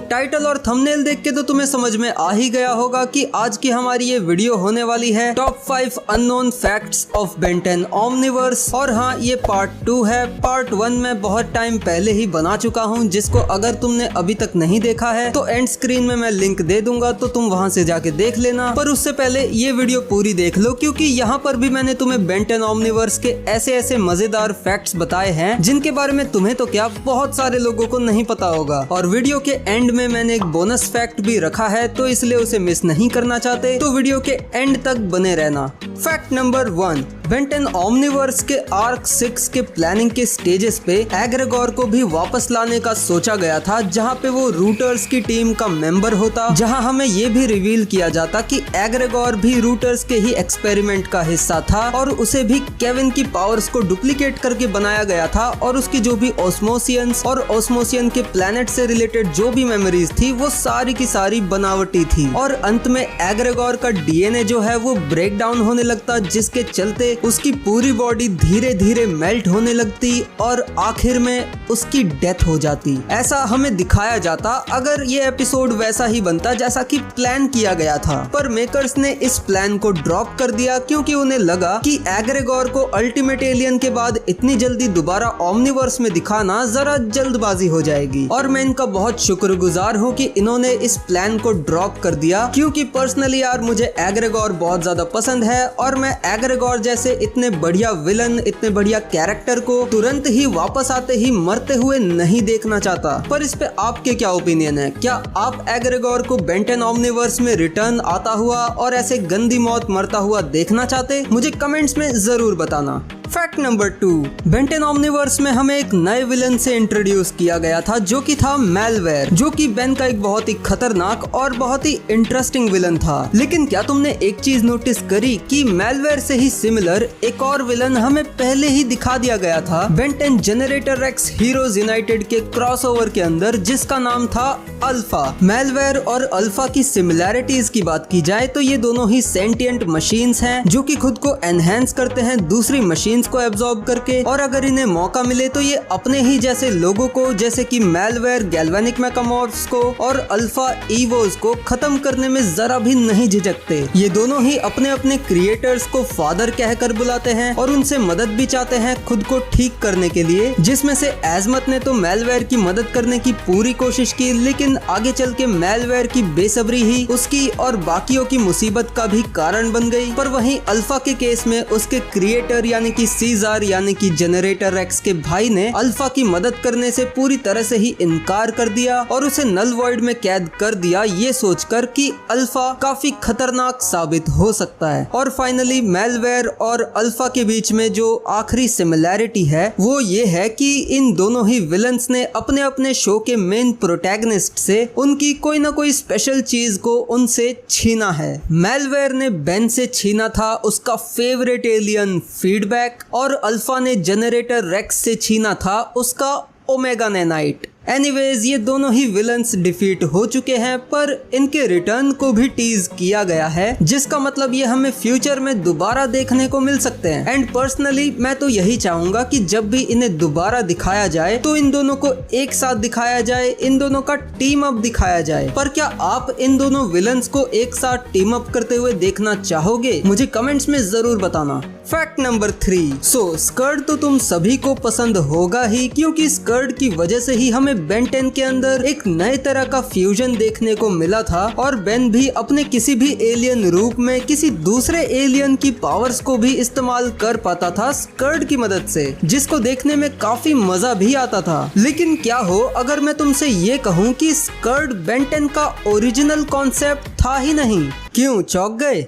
Title और thumbnail देख के तो तुम्हें समझ में आ ही गया होगा कि आज की हमारी ये वीडियो होने वाली है top 5 unknown facts of Ben 10 Omniverse. और हाँ, ये पार्ट 2 है। पार्ट 1 में बहुत टाइम पहले ही बना चुका हूँ, जिसको अगर तुमने अभी तक नहीं देखा है तो एंड स्क्रीन में मैं लिंक दे दूंगा, तो तुम वहां से जाके देख लेना। पर उससे पहले ये वीडियो पूरी देख लो, क्योंकि यहाँ पर भी मैंने तुम्हें बेन 10 ओमनिवर्स के ऐसे ऐसे मजेदार फैक्ट्स बताए हैं जिनके बारे में तुम्हें तो क्या बहुत सारे लोगों को नहीं पता होगा। और वीडियो के एंड में मैंने एक बोनस फैक्ट भी रखा है, तो इसलिए उसे मिस नहीं करना चाहते तो वीडियो के एंड तक बने रहना। फैक्ट नंबर 1, बेन 10 ओमनिवर्स के आर्क 6 के प्लानिंग के स्टेजेस पे एग्रेगोर को भी वापस लाने का सोचा गया था, जहां पे वो रूटर्स की टीम का मेंबर होता, जहां हमें ये भी रिवील किया जाता कि एग्रेगोर भी रूटर्स के ही एक्सपेरिमेंट का हिस्सा था और उसे भी केविन की पावर्स को डुप्लीकेट करके बनाया गया था और उसकी जो भी ओस्मोसियंस और ओस्मोसियन के प्लेनेट से रिलेटेड जो भी मेमोरीज थी वो सारी की सारी बनावटी थी। और अंत में एग्रेगोर का डीएनए जो है वो ब्रेक डाउन होने लगता, जिसके चलते उसकी पूरी बॉडी धीरे धीरे मेल्ट होने लगती और आखिर में उसकी डेथ हो जाती। ऐसा हमें दिखाया जाता अगर ये एपिसोड वैसा ही बनता जैसा कि प्लान किया गया था। पर मेकर्स ने इस प्लान को ड्रॉप कर दिया, क्योंकि उन्हें लगा कि एग्रेगोर को अल्टीमेट एलियन के बाद इतनी जल्दी दोबारा ओमनिवर्स में दिखाना जरा जल्दबाजी हो जाएगी। और मैं इनका बहुत शुक्रगुजार हूँ कि इन्होंने इस प्लान को ड्रॉप कर दिया, क्योंकि पर्सनली यार मुझे एग्रेगोर बहुत ज्यादा पसंद है और मैं एग्रेगोर जैसे इतने बढ़िया विलन, इतने बढ़िया कैरेक्टर को तुरंत ही वापस आते ही मरते हुए नहीं देखना चाहता। पर इस पे आपके क्या ओपिनियन है? क्या आप एग्रेगोर को बेन 10 ओमनिवर्स में रिटर्न आता हुआ और ऐसे गंदी मौत मरता हुआ देखना चाहते? मुझे कमेंट्स में जरूर बताना। फैक्ट नंबर 2, बेन 10 ओमनिवर्स में हमें एक नए विलन से इंट्रोड्यूस किया गया था, जो कि था मैलवेयर, जो कि बेन का एक बहुत ही खतरनाक और बहुत ही इंटरेस्टिंग विलन था। लेकिन क्या तुमने एक चीज नोटिस करी कि मैलवेयर से ही सिमिलर एक और विलन हमें पहले ही दिखा दिया गया था Ben 10 generator x heroes United के क्रॉसओवर के अंदर, जिसका नाम था अल्फा। मैलवेयर और अल्फा की सिमिलैरिटीज की बात की जाए तो ये दोनों ही सेंटिएंट मशीन्स हैं, जो कि खुद को एनहेंस करते हैं दूसरी मशीन्स को एब्जॉर्ब करके, और अगर इन्हें मौका मिले तो ये अपने ही जैसे लोगों को, जैसे कि मैलवेयर गैल्वेनिक मेकामॉर्फ्स को और अल्फा ईवोज को खत्म करने में जरा भी नहीं झिझकते। ये दोनों ही अपने अपने क्रिएटर्स को फादर कहकर बुलाते हैं और उनसे मदद भी चाहते हैं खुद को ठीक करने के लिए, जिसमें से एजमत ने तो मैलवेयर की मदद करने की पूरी कोशिश की, लेकिन आगे चल के मैलवेयर की बेसब्री ही उसकी और बाकियों की मुसीबत का भी कारण बन गई। पर वहीं अल्फा के केस में उसके क्रिएटर यानी कि सीजार यानी कि जनरेटर एक्स के भाई ने अल्फा की मदद करने से पूरी तरह से ही इनकार कर दिया और उसे नल वॉइड में कैद कर दिया, ये सोचकर कि अल्फा काफी खतरनाक साबित हो सकता है। और फाइनली मैलवेयर और अल्फा के बीच में जो आखिरी सिमिलैरिटी है वो ये है कि इन दोनों ही विलन्स ने अपने अपने शो के मेन प्रोटैगनिस्ट से उनकी कोई ना कोई स्पेशल चीज को उनसे छीना है। मैलवेयर ने बेन से छीना था उसका फेवरेट एलियन फीडबैक, और अल्फा ने जनरेटर रेक्स से छीना था उसका ओमेगा नैनाइट। एनीवेज, ये दोनों ही विलन्स डिफीट हो चुके हैं, पर इनके रिटर्न को भी टीज किया गया है, जिसका मतलब ये हमें फ्यूचर में दोबारा देखने को मिल सकते हैं। एंड पर्सनली मैं तो यही चाहूंगा कि जब भी इन्हें दोबारा दिखाया जाए तो इन दोनों को एक साथ दिखाया जाए, इन दोनों का टीम अप दिखाया जाए। पर क्या आप इन दोनों विलन्स को एक साथ टीम अप करते हुए देखना चाहोगे? मुझे कमेंट्स में जरूर बताना। फैक्ट नंबर 3, स्कर्ड तो तुम सभी को पसंद होगा ही, क्योंकि स्कर्ड की वजह से ही हमें बेन 10 के अंदर एक नए तरह का फ्यूजन देखने को मिला था और बेन भी अपने किसी भी एलियन रूप में किसी दूसरे एलियन की पावर्स को भी इस्तेमाल कर पाता था स्कर्ड की मदद से, जिसको देखने में काफी मजा भी आता था। लेकिन क्या हो अगर मैं तुमसे ये कहूँ कि स्कर्ड बेन 10 का ओरिजिनल कॉन्सेप्ट था ही नहीं? क्यों चौंक गए?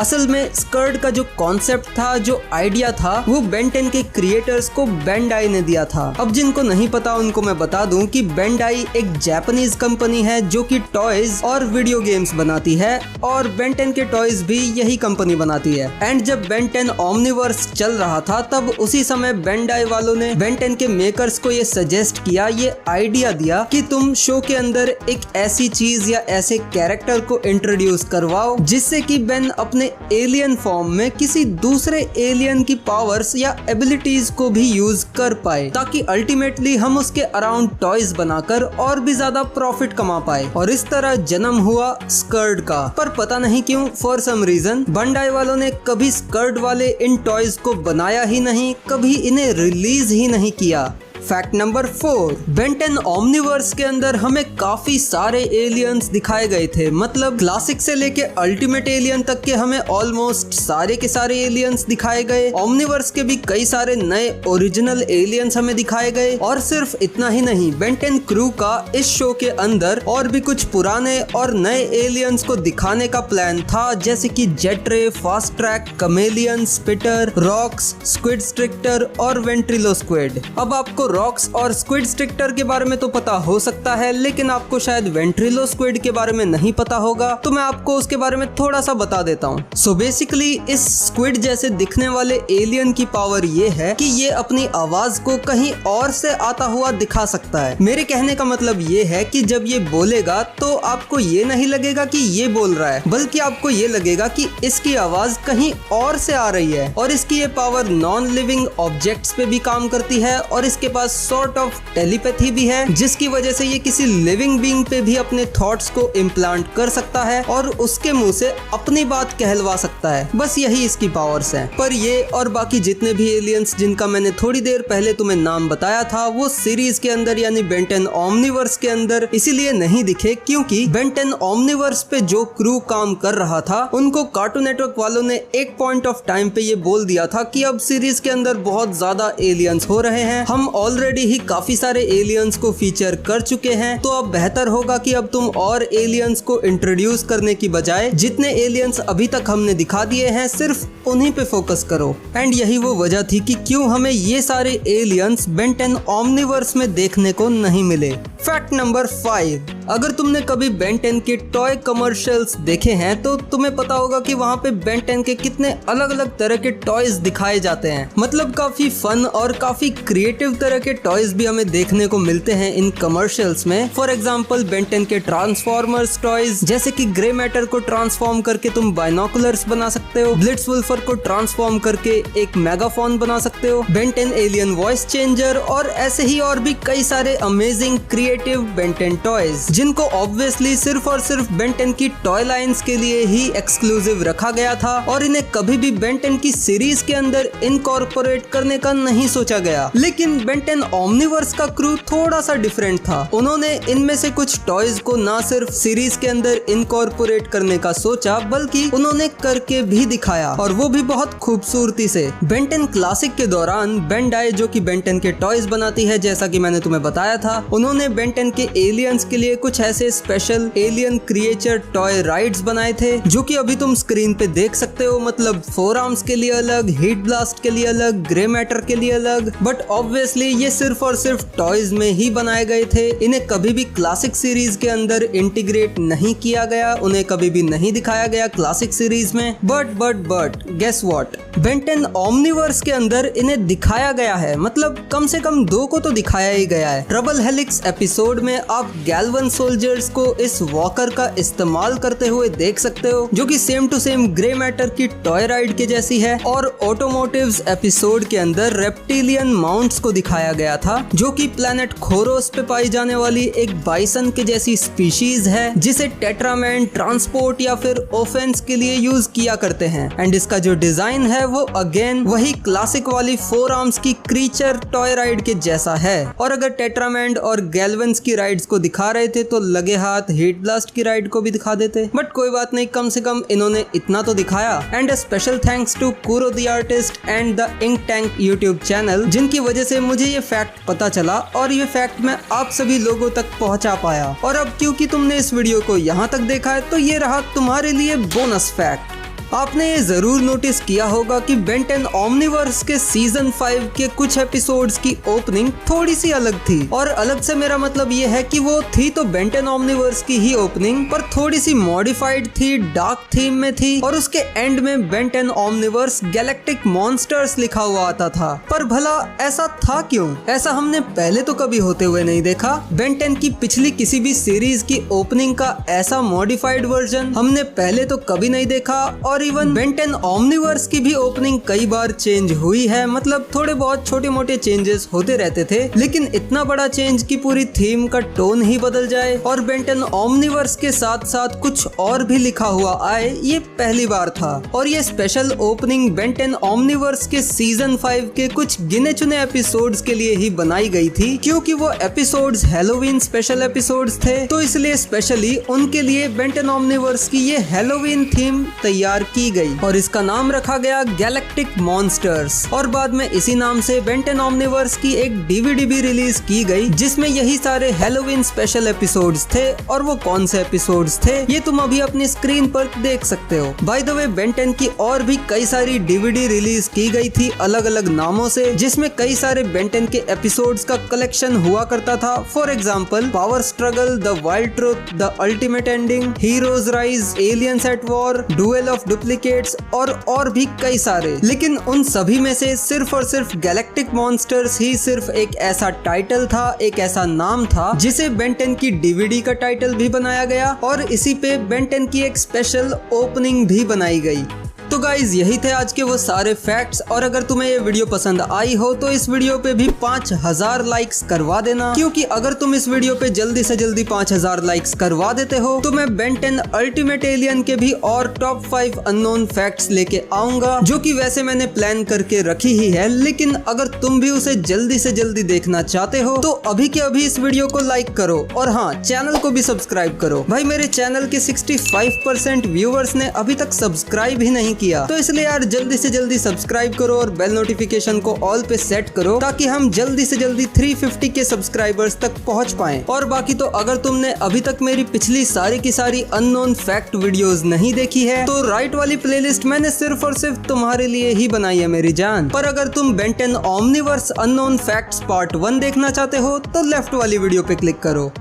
असल में स्कर्ड का जो कॉन्सेप्ट था, जो आइडिया था, वो बेन 10 के क्रिएटर्स को बेंडाई ने दिया था। अब जिनको नहीं पता उनको मैं बता दूं कि बेंडाई एक जापानीज कंपनी है जो कि टॉयज और वीडियो गेम्स बनाती है, और बेन 10 के टॉयज भी यही कंपनी बनाती है। एंड जब बेन 10 ओमनिवर्स चल रहा था तब उसी समय बेंडाई वालों ने बेन 10 के मेकर्स को ये सजेस्ट किया, ये आइडिया दिया कि तुम शो के अंदर एक ऐसी चीज या ऐसे कैरेक्टर को इंट्रोड्यूस करवाओ जिससे कि बेन अपने अपने एलियन फॉर्म में किसी दूसरे एलियन की पावर्स या एबिलिटीज को भी यूज कर पाए, ताकि अल्टीमेटली हम उसके अराउंड टॉयज बनाकर और भी ज्यादा प्रॉफिट कमा पाए। और इस तरह जन्म हुआ स्कर्ड का। पर पता नहीं क्यों, फॉर सम रीजन बंडाई वालों ने कभी स्कर्ड वाले इन टॉयज को बनाया ही नहीं, कभी इन्हें रिलीज ही नहीं किया। फैक्ट नंबर 4, बेन 10 ओमनिवर्स के अंदर हमें काफी सारे एलियंस दिखाए गए थे। मतलब क्लासिक से लेके अल्टीमेट एलियन तक के हमें ऑलमोस्ट सारे के सारे एलियंस दिखाए गए। ओमनिवर्स के भी कई सारे नए ओरिजिनल एलियंस हमें दिखाए गए। और सिर्फ इतना ही नहीं, बेन 10 क्रू का इस शो के अंदर और भी कुछ पुराने और नए एलियंस को दिखाने का प्लान था, जैसे कि Jetray, fast track, Chamalien, Spitter, Rocks, Squidstrictor और वेंट्रिलो स्क्विड। अब आपको रॉक्स और स्क्विड स्ट्रिक्टर के बारे में तो पता हो सकता है, लेकिन आपको शायद वेंट्रिलो स्क्विड के बारे में नहीं पता होगा, तो मैं आपको उसके बारे में थोड़ा सा बता देता हूँ। सो बेसिकली इस स्क्विड जैसे दिखने वाले एलियन की पावर ये है कि ये अपनी आवाज को कहीं और से आता हुआ दिखा सकता है। मेरे कहने का मतलब ये है कि जब ये बोलेगा तो आपको ये नहीं लगेगा कि ये बोल रहा है, बल्कि आपको ये लगेगा कि इसकी आवाज कहीं और से आ रही है। और इसकी ये पावर नॉन लिविंग ऑब्जेक्ट्स पे भी काम करती है और इसके पास सॉर्ट ऑफ टेलीपैथी भी है, जिसकी वजह से ये किसी लिविंग बीइंग पे भी अपने थॉट्स को इम्प्लांट कर सकता है और उसके मुंह से अपनी बात कहलवा सकता है। बस यही इसकी पावर्स हैं। पर ये और बाकी जितने भी एलियंस जिनका मैंने थोड़ी देर पहले तुम्हें नाम बताया था, वो सीरीज के अंदर यानी बेन 10 ओमनिवर्स के अंदर इसीलिए नहीं दिखे क्योंकि बेन 10 ओमनिवर्स पे जो क्रू काम कर रहा था, उनको कार्टून नेटवर्क वालों ने एक पॉइंट ऑफ टाइम पे ये बोल दिया था कि अब सीरीज के अंदर बहुत ज्यादा एलियंस हो रहे हैं, हम ऑलरेडी ही काफी सारे एलियंस को फीचर कर चुके हैं, तो अब बेहतर होगा कि अब तुम और एलियंस को इंट्रोड्यूस करने की बजाय जितने एलियंस अभी तक हमने दिखा दिए हैं सिर्फ उन्हीं पे फोकस करो। एंड यही वो वजह थी कि क्यों हमें ये सारे एलियंस बेन 10 ओमनिवर्स में देखने को नहीं मिले। फैक्ट नंबर 5, अगर तुमने कभी बेन 10 के टॉय कमर्शियल्स देखे हैं तो तुम्हें पता होगा कि वहाँ पे बेन 10 के कितने अलग अलग तरह के टॉयज दिखाए जाते हैं। मतलब काफी फन और काफी क्रिएटिव तरह के टॉयज भी हमें देखने को मिलते हैं इन कमर्शियल्स में। फॉर एग्जांपल बेन 10 के ट्रांसफॉर्मर्स टॉयज, जैसे कि ग्रे मैटर को ट्रांसफॉर्म करके तुम बाइनोकुलर्स बना सकते हो, ब्लिट्जवुल्फर को ट्रांसफॉर्म करके एक मेगाफोन बना सकते हो, बेन 10 एलियन वॉइस चेंजर और ऐसे ही और भी कई सारे अमेजिंग क्रिएटिव बेन 10 टॉयज, जिनको ऑब्वियसली सिर्फ और सिर्फ बेन 10 की टॉय लाइंस के लिए ही एक्सक्लूसिव रखा गया था और इन्हें कभी भी बेन 10 की सीरीज के अंदर इनकॉर्पोरेट करने का नहीं सोचा गया। लेकिन बेन 10 ओमनिवर्स का क्रू थोड़ा सा डिफरेंट था। उन्होंने इनमें से कुछ टॉयज को ना सिर्फ सीरीज के अंदर इनकॉर्पोरेट करने का सोचा, बल्कि उन्होंने करके भी दिखाया, और वो भी बहुत खूबसूरती से। बेन 10 क्लासिक के दौरान बेंडाई, जो कि बेन 10 के टॉयज बनाती है, जैसा कि मैंने तुम्हें बताया था, उन्होंने बेन 10 के एलियंस के लिए कुछ ऐसे special alien creature toy rides बनाए थे, जो कि अभी तुम स्क्रीन पे देख सकते हो। मतलब 4 आर्म्स के लिए अलग, हीट ब्लास्ट के लिए अलग, ग्रे मैटर के लिए अलग। बट ऑब्वियसली ये सिर्फ और सिर्फ टॉयज में ही बनाए गए थे। इन्हें कभी भी क्लासिक सीरीज के अंदर इंटीग्रेट नहीं किया गया, उन्हें कभी भी नहीं दिखाया गया क्लासिक सीरीज में। But guess what, Ben 10 Omniverse के अंदर इन्हें दिखाया गया है। मतलब कम से कम 2 को तो दिखाया ही गया है। ट्रबल हेलिक्स एपिसोड में आप गैल्वन सोल्जर्स को इस वॉकर का इस्तेमाल करते हुए देख सकते हो, जो कि same to same grey matter की टॉय राइड के जैसी है। और ऑटोमोटिव्स एपिसोड के अंदर रेप्टिलियन माउंट्स को दिखाया गया था, जो कि प्लैनेट खोरोस पे पाई जाने वाली एक बाइसन के जैसी स्पीशीज है, जिसे टेट्रामैन ट्रांसपोर्ट या फिर ऑफेंस के लिए यूज किया करते हैं। एंड इसका जो डिजाइन है वो अगेन वही क्लासिक वाली 4 आर्म्स की क्रीचर टॉय राइड के जैसा है। और अगर टेट्रामैन और गैल्वंस की राइड्स को दिखा रहे थे तो लगे हाथ हीट ब्लास्ट की राइड को भी दिखा देते। बट कोई बात नहीं, कम से कम इन्होंने इतना तो दिखाया। And special thanks to Kuro the artist and the ink tank YouTube channel, जिनकी वजह से मुझे ये फैक्ट पता चला और ये फैक्ट मैं आप सभी लोगों तक पहुंचा पाया। और अब क्योंकि तुमने इस वीडियो को यहाँ तक देखा है, तो ये रहा तुम्हारे लिए बोनस फैक्ट। आपने ये जरूर नोटिस किया होगा कि बेन 10 ओमनिवर्स के सीजन 5 के कुछ एपिसोड्स की ओपनिंग थोड़ी सी अलग थी। और अलग से मेरा मतलब ये है कि वो थी तो बेन 10 ओमनिवर्स की ही ओपनिंग, पर थोड़ी सी मॉडिफाइड थी, डार्क थीम में थी, और उसके एंड में बेन 10 ओमनिवर्स गैलेक्टिक मॉन्स्टर्स लिखा हुआ आता था। पर भला ऐसा था क्यों? ऐसा हमने पहले तो कभी होते हुए नहीं देखा। बेन 10 की पिछली किसी भी सीरीज की ओपनिंग का ऐसा मॉडिफाइड वर्जन हमने पहले तो कभी नहीं देखा। और और इवन बेन 10 ओमनीवर्स की भी ओपनिंग कई बार चेंज हुई है, मतलब थोड़े बहुत छोटे मोटे चेंजेस होते रहते थे, लेकिन इतना बड़ा चेंज की पूरी थीम का टोन ही बदल जाए और बेन 10 ओमनीवर्स के साथ साथ कुछ और भी लिखा हुआ आए, ये पहली बार था। और ये स्पेशल ओपनिंग बेन 10 ओमनीवर्स के सीजन 5 के कुछ गिने चुने एपिसोड्स के लिए ही बनाई गई थी, क्योंकि वो एपिसोड्स हैलोवीन स्पेशल एपिसोड्स थे, तो इसलिए स्पेशली उनके लिए बेन 10 ओमनीवर्स की ये हैलोवीन थीम तैयार की गई और इसका नाम रखा गया गैलेक्टिक मॉन्स्टर्स। और बाद में इसी नाम से बेन 10 ओमनीवर्स की एक डीवीडी भी रिलीज की गई, जिसमें यही सारे हैलोवीन स्पेशल एपिसोड्स थे। और वो कौन से एपिसोड्स थे ये तुम अभी अपनी स्क्रीन पर देख सकते हो। बाय द वे बेन 10 की और भी कई सारी डीवीडी रिलीज की गई थी अलग अलग नामों से, जिसमें कई सारे बेन 10 के एपिसोड्स का कलेक्शन हुआ करता था। For example power struggle, the wild truth, the ultimate ending, heroes rise, aliens at war, duel of duplicates और भी कई सारे। लेकिन उन सभी में से सिर्फ और सिर्फ गैलेक्टिक मॉन्स्टर्स ही सिर्फ एक ऐसा टाइटल था, एक ऐसा नाम था जिसे बेन 10 की डीवीडी का टाइटल भी बनाया गया और इसी पे बेन 10 की एक स्पेशल ओपनिंग भी बनाई गई। तो गाइज यही थे आज के वो सारे फैक्ट्स, और अगर तुम्हें ये वीडियो पसंद आई हो तो इस वीडियो पे भी 5000 लाइक्स करवा देना, क्योंकि अगर तुम इस वीडियो पे जल्दी से जल्दी 5000 लाइक्स करवा देते हो तो मैं बेन 10 अल्टीमेट एलियन के भी और टॉप 5 अननोन फैक्ट्स लेके आऊंगा, जो कि वैसे मैंने प्लान करके रखी ही है। लेकिन अगर तुम भी उसे जल्दी से जल्दी देखना चाहते हो तो अभी के अभी इस वीडियो को लाइक करो और हाँ, चैनल को भी सब्सक्राइब करो। भाई मेरे चैनल के 65% व्यूअर्स ने अभी तक सब्सक्राइब ही नहीं किया, तो इसलिए यार जल्दी से जल्दी सब्सक्राइब करो और बेल नोटिफिकेशन को ऑल पे सेट करो, ताकि हम जल्दी से जल्दी 350 के सब्सक्राइबर्स तक पहुंच पाएं। और बाकी तो अगर तुमने अभी तक मेरी पिछली सारी की सारी अननोन फैक्ट वीडियोस नहीं देखी है तो राइट वाली प्लेलिस्ट मैंने सिर्फ और सिर्फ तुम्हारे लिए ही बनाई है मेरी जान। पर अगर तुम Ben 10 Omniverse unknown facts part 1 देखना चाहते हो तो लेफ्ट वाली वीडियो पे क्लिक करो।